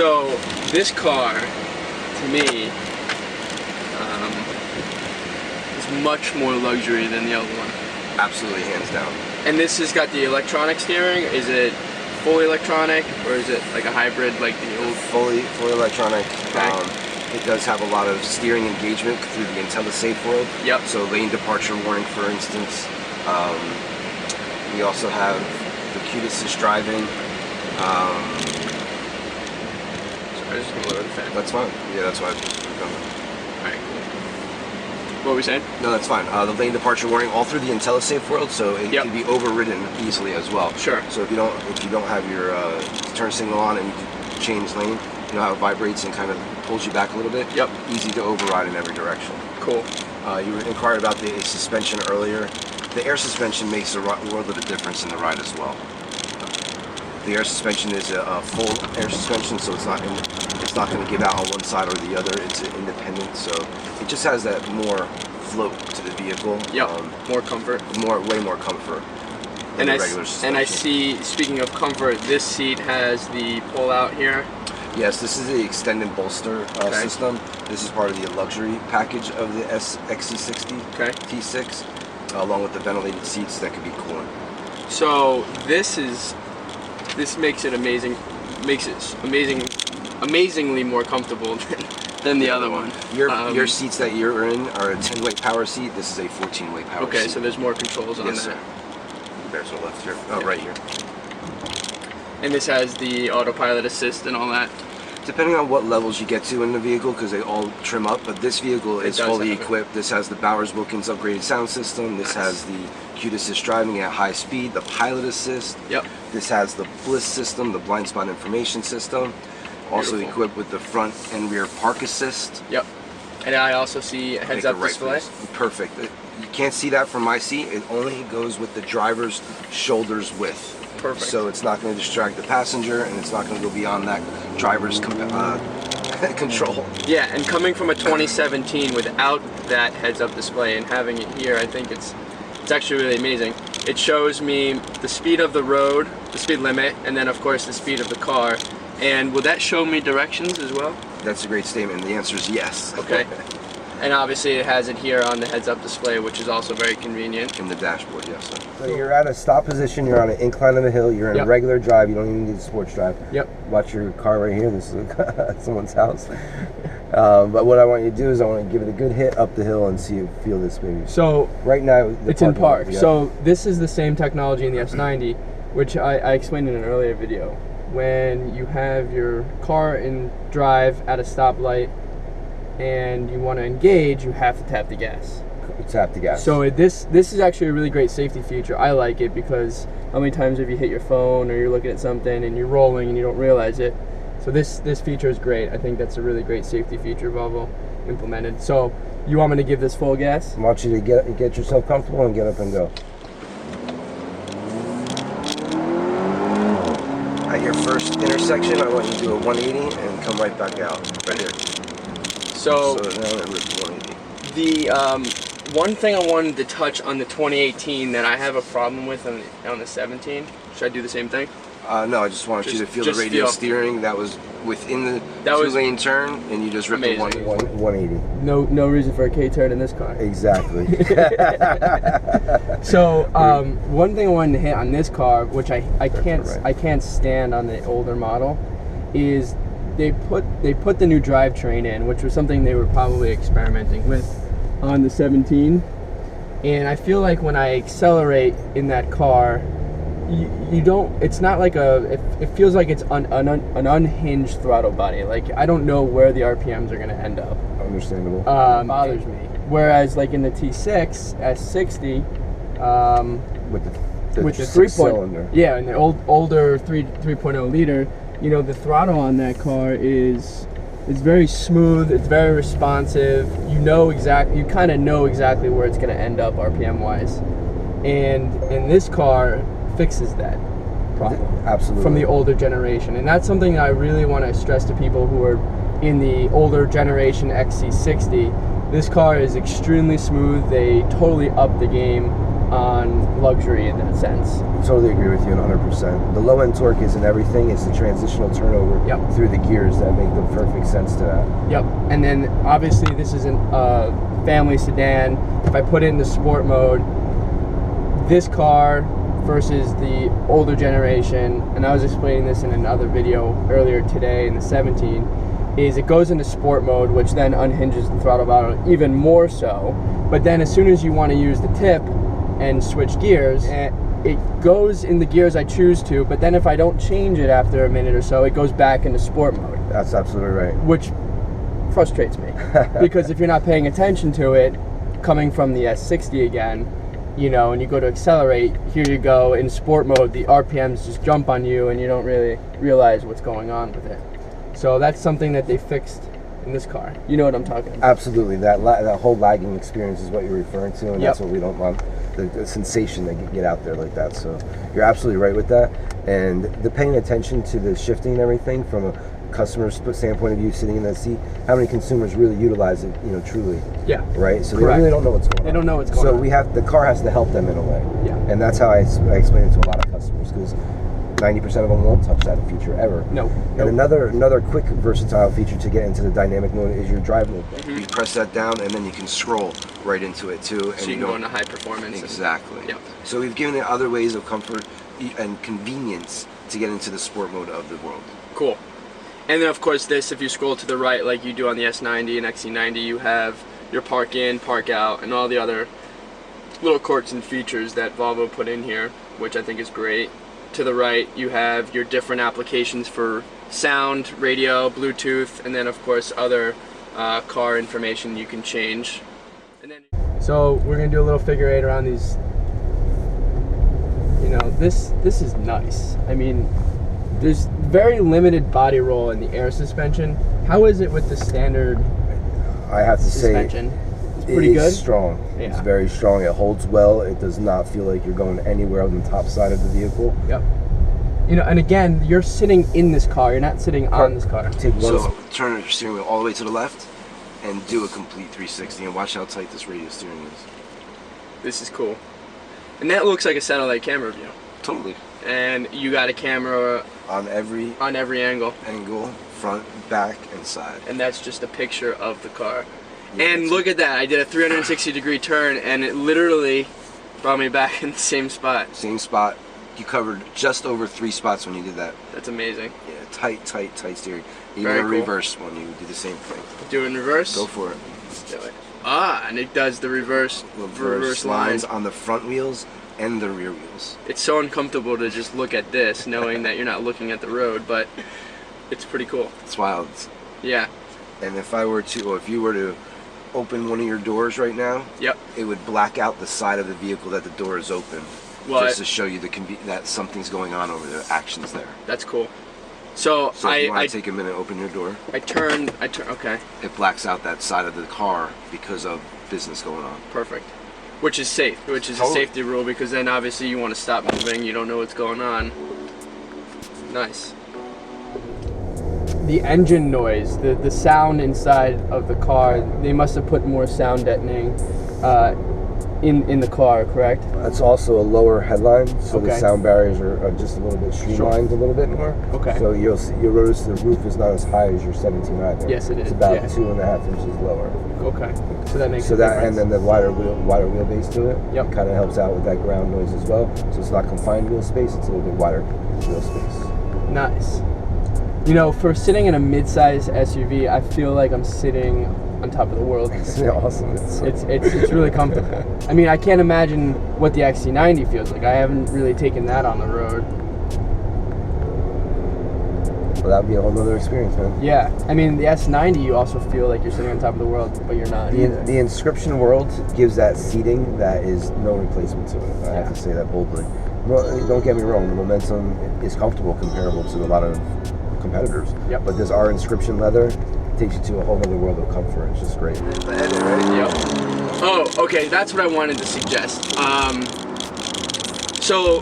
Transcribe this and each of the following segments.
So this car, to me, is much more luxury than the other one. Absolutely, hands down. And this has got the electronic steering. Is it fully electronic, or is it like a hybrid like the old? Fully electronic. Okay. It does have a lot of steering engagement through the IntelliSafe world. Yep. So lane departure warning, for instance. We also have the acute assist driving. Sorry, I just gonna lower the fan. That's fine. Yeah, that's why I've done that. Alright, cool. What were we saying? No, that's fine. The lane departure warning all through the IntelliSafe world, so it can be overridden easily as well. Sure. So if you don't have your turn signal on and you change lane, you know how it vibrates and kind of pulls you back a little bit. Yep. Easy to override in every direction. Cool. You inquired about the suspension earlier. The air suspension makes a world of a difference in the ride as well. The air suspension is a full air suspension, so it's not going to give out on one side or the other. It's independent, so it just has that more float to the vehicle. Yep. More comfort. Way more comfort. And I see. Speaking of comfort, this seat has the pull-out here. Yes, this is the extended bolster system. This is part of the luxury package of the XC60 T6, along with the ventilated seats that could be cooling. So this makes it amazingly more comfortable than the other one. Your seats that you're in are a 10-way power seat. This is a 14-way power seat. Okay, so there's more controls on yes, there. Sir. There's no left here. Oh, right here. And this has the autopilot assist and all that. Depending on what levels you get to in the vehicle, because they all trim up, but this vehicle is fully equipped. This has the Bowers Wilkins upgraded sound system. This has the acute assist driving at high speed, the pilot assist. Yep. This has the BLIS system, the blind spot information system. Also equipped with the front and rear park assist. Yep. And I also see a heads-up display. Perfect. You can't see that from my seat. It only goes with the driver's shoulders width. Perfect. So it's not going to distract the passenger, and it's not going to go beyond that driver's control. Yeah, and coming from a 2017 without that heads-up display and having it here, I think it's actually really amazing. It shows me the speed of the road, the speed limit, and then of course the speed of the car. And will that show me directions as well? That's a great statement. The answer is yes. Okay. And obviously it has it here on the heads-up display, which is also very convenient. In the dashboard, yes. So you're at a stop position, you're on an incline of a hill, you're in a regular drive, you don't even need a sports drive. Yep. Watch your car right here, this is someone's house. But what I want you to do is I want to give it a good hit up the hill and feel this baby. So right now, it's in park. So this is the same technology in the S90, which I explained in an earlier video. When you have your car in drive at a stoplight and you want to engage, you have to tap the gas. Tap the gas. So this is actually a really great safety feature. I like it because how many times have you hit your phone or you're looking at something and you're rolling and you don't realize it? So this feature is great. I think that's a really great safety feature Volvo implemented. So you want me to give this full gas? I want you to get yourself comfortable and get up and go. At your first intersection, I want you to do a 180 and come right back out, right here. So now it was 180. The one thing I wanted to touch on the 2018 that I have a problem with on the 17. Should I do the same thing? No, I just wanted you to feel the radial steering. That was within the two-lane turn, and you just ripped the 180. No reason for a K-turn in this car. Exactly. So one thing I wanted to hit on this car, which I can't stand on the older model, is they put the new drivetrain in, which was something they were probably experimenting with on the 17. And I feel like when I accelerate in that car, you don't. It's not like it feels like it's an unhinged throttle body. Like I don't know where the RPMs are going to end up. Understandable. It bothers me. Whereas like in the T6 S60, with the 3-cylinder, yeah, and the older 3.0 liter, you know, the throttle on that car is very smooth. It's very responsive. You kind of know exactly where it's going to end up RPM wise, and in this car fixes that problem. Absolutely. From the older generation, and that's something I really want to stress to people who are in the older generation XC60. This car is extremely smooth. They totally upped the game. on luxury in that sense. Totally agree with you 100%. The low end torque isn't everything, it's the transitional turnover through the gears that make the perfect sense to that. Yep. And then obviously this isn't a family sedan. If I put it into sport mode, this car versus the older generation, and I was explaining this in another video earlier today in the 17, is it goes into sport mode, which then unhinges the throttle bottle even more so. But then as soon as you want to use the tip and switch gears, it goes in the gears I choose to, but then if I don't change it after a minute or so, it goes back into sport mode. That's absolutely right. Which frustrates me, because if you're not paying attention to it, coming from the S60 again, you know, and you go to accelerate, here you go in sport mode, the RPMs just jump on you and you don't really realize what's going on with it. So that's something that they fixed in this car. You know what I'm talking about. Absolutely. That whole lagging experience is what you're referring to, and that's what we don't want, the sensation that get out there like that. So you're absolutely right with that. And the paying attention to the shifting and everything from a customer's standpoint of view, sitting in that seat, how many consumers really utilize it, you know, truly. Yeah. Right? So Correct. they really don't know what's going on. They don't know what's going on. So the car has to help them in a way. Yeah. And that's how I explain it to a lot of customers, because 90% of them won't touch that feature ever. No. And another quick versatile feature to get into the dynamic mode is your drive mode. You press that down and then you can scroll right into it too. So you can go into high performance. Exactly. Yep. So we've given it other ways of comfort and convenience to get into the sport mode of the world. Cool. And then of course this, if you scroll to the right like you do on the S90 and XC90, you have your park in, park out, and all the other little quirks and features that Volvo put in here, which I think is great. To the right, you have your different applications for sound, radio, Bluetooth, and then of course other car information you can change. And then, so we're gonna do a little figure eight around these. You know, this is nice. I mean, there's very limited body roll in the air suspension. How is it with the standard I have to suspension? say, it's pretty good. It's strong. Yeah. It's very strong. It holds well. It does not feel like you're going anywhere on the top side of the vehicle. Yep. You know, and again, you're sitting in this car. You're not sitting on this car. So turn your steering wheel all the way to the left and do a complete 360 and watch how tight this radio steering is. This is cool. And that looks like a satellite camera view. Totally. And you got a camera on every angle. Front, back, and side. And that's just a picture of the car. Yeah, and look at that. I did a 360-degree turn and it literally brought me back in the same spot. Same spot. You covered just over 3 spots when you did that. That's amazing. Yeah, tight steering. Even Very a cool. reverse one, you would do the same thing. Do it in reverse? Go for it. Let's do it. Ah, and it does the reverse lines on the front wheels and the rear wheels. It's so uncomfortable to just look at this, knowing that you're not looking at the road, but it's pretty cool. It's wild. Yeah. And if you were to open one of your doors right now, it would black out the side of the vehicle that the door is open, just to show you that something's going on over there, actions there. That's cool. So if you want to take a minute, open your door. I turn, okay. It blacks out that side of the car because of business going on. Perfect. Which is safe, which is a safety rule, because then obviously you want to stop moving, you don't know what's going on. Nice. The engine noise, the sound inside of the car, they must have put more sound deadening in the car, correct? It's also a lower headline, so the sound barriers are just a little bit streamlined a little bit more. Okay. So you'll notice the roof is not as high as your 17 either. Yes, it is. It's about 2.5 inches lower. Okay. So that makes a difference. And then the wider wheelbase to it. Yep. Kind of helps out with that ground noise as well. So it's not confined wheel space; it's a little bit wider wheel space. Nice. You know, for sitting in a mid-size SUV, I feel like I'm sitting on top of the world. It's awesome. It's really comfortable. I mean, I can't imagine what the XC90 feels like. I haven't really taken that on the road. Well, that'd be a whole other experience, man. Yeah, I mean, the S90, you also feel like you're sitting on top of the world, but you're not. The Inscription world gives that seating that is no replacement to it. I have to say that boldly. Well, don't get me wrong, the Momentum is comfortable comparable to a lot of competitors. Yep. But our Inscription leather takes you to a whole other world of comfort. It's just great. Yep. Oh, okay, that's what I wanted to suggest. So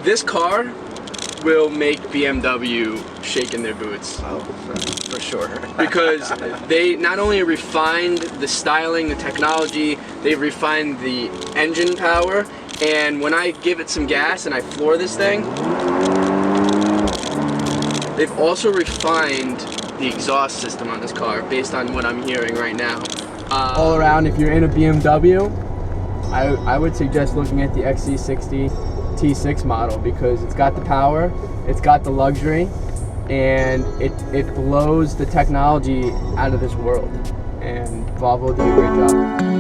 this car will make BMW shake in their boots. Oh, for sure. Because they not only refined the styling, the technology, they've refined the engine power, And when I give it some gas and I floor this thing, they've also refined the exhaust system on this car based on what I'm hearing right now. All around, if you're in a BMW, I would suggest looking at the XC60 T6 model because it's got the power, it's got the luxury, and it blows the technology out of this world. And Volvo did a great job.